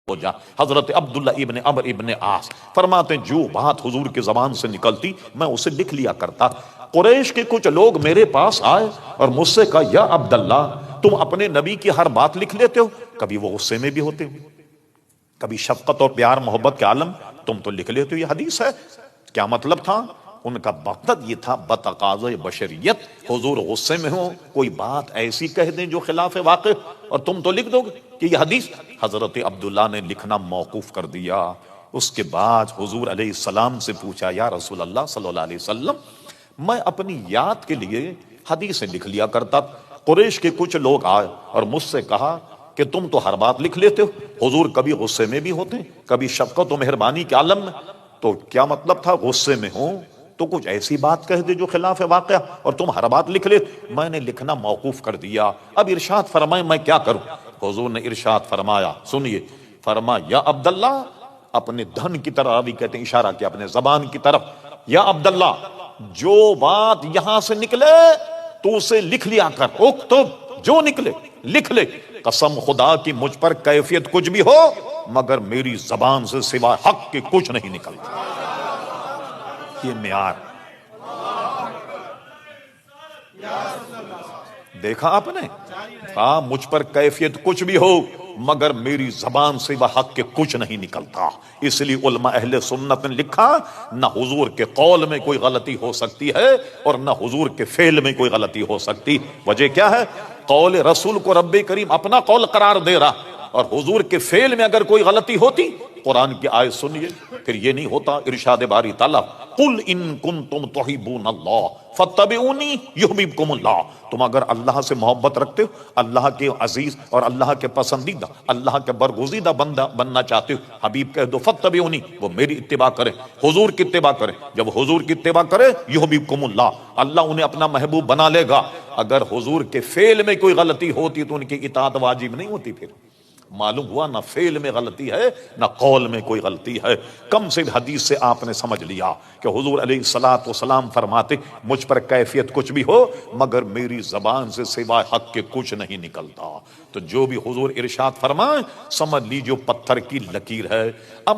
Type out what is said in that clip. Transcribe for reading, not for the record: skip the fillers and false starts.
ہو جا۔ حضرت عبداللہ ابن عمر ابن عاص فرماتے ہیں جو بات حضور کی زبان سے نکلتی میں اسے لکھ لیا کرتا۔ قریش کے کچھ لوگ میرے پاس آئے اور مجھ سے کہا یا عبداللہ تم اپنے نبی کی ہر بات لکھ لیتے ہو، کبھی وہ غصے میں بھی ہوتے ہو، کبھی شفقت اور پیار محبت کے عالم تم تو لکھ لیتے ہو۔ یہ حدیث ہے۔ کیا مطلب تھا ان کا؟ مقصد یہ تھا بتقاضۂ بشریت حضور غصے میں ہو، کوئی بات ایسی کہہ دیں جو خلاف واقع، اور تم تو لکھ دو گے کہ یہ حدیث۔ حضرت عبداللہ نے لکھنا موقوف کر دیا۔ اس کے بعد حضور علیہ السلام سے پوچھا یا رسول اللہ صلی اللہ علیہ وسلم میں اپنی یاد کے لیے حدیثیں لکھ لیا کرتا، قریش کے کچھ لوگ آئے اور مجھ سے کہا کہ تم تو ہر بات لکھ لیتے ہو، حضور کبھی غصے میں بھی ہوتے ہیں، کبھی شفقت و مہربانی کے عالم میں، تو کیا مطلب تھا غصے میں ہوں تو کچھ ایسی بات کہہ دے جو خلاف واقعہ اور تم ہر بات لکھ لیتے۔ میں نے لکھنا موقوف کر دیا۔ اب ارشاد فرمائے میں کیا کروں؟ حضور نے ارشاد فرمایا، سنیے، فرمایا یا عبداللہ اپنے دھن کی طرف، ابھی کہتے ہیں اشارہ کیا اپنے زبان کی طرف، یا عبداللہ جو بات یہاں سے نکلے تو اسے لکھ لیا کر، اکتب، جو نکلے لکھ لے، قسم خدا کی مجھ پر کیفیت کچھ بھی ہو مگر میری زبان سے سوا حق کے کچھ نہیں نکلتا۔ یہ معیار دیکھا آپ نے؟ ہاں مجھ پر کیفیت کچھ بھی ہو مگر میری زبان سے وہ حق کے کچھ نہیں نکلتا۔ اس لیے علماء اہل سنت نے لکھا نہ حضور کے قول میں کوئی غلطی ہو سکتی ہے اور نہ حضور کے فعل میں کوئی غلطی ہو سکتی۔ وجہ کیا ہے؟ قول رسول کو رب کریم اپنا قول قرار دے رہا، اور حضور کے فعل میں اگر کوئی غلطی ہوتی، قرآن کی آیت سنیے پھر یہ نہیں ہوتا، ارشاد باری تعالیٰ قل ان کنتم تحبون اللہ فاتبعونی یحببکم اللہ، تم اگر اللہ سے محبت رکھتے ہو، اللہ کے عزیز اور اللہ کے پسندیدہ، اللہ کے برگزیدہ بندہ بننا چاہتے ہو، حبیب کہہ دو فاتبعونی، وہ میری اتباع کریں، حضور کی اتباع کریں۔ جب حضور کی اتباع کرے یحببکم اللہ، اللہ انہیں اپنا محبوب بنا لے گا۔ اگر حضور کے فعل میں کوئی غلطی ہوتی تو ان کی اطاعت واجب نہیں ہوتی۔ پھر معلوم ہوا نہ فعل میں غلطی ہے نہ قول میں کوئی غلطی ہے۔ کم سے حدیث سے آپ نے سمجھ لیا کہ حضور علیہ الصلوۃ والسلام فرماتے مجھ پر کیفیت کچھ بھی ہو مگر میری زبان سے سوائے حق کے کچھ نہیں نکلتا۔ تو جو بھی حضور ارشاد فرمائے سمجھ لیجیے پتھر کی لکیر ہے۔ اب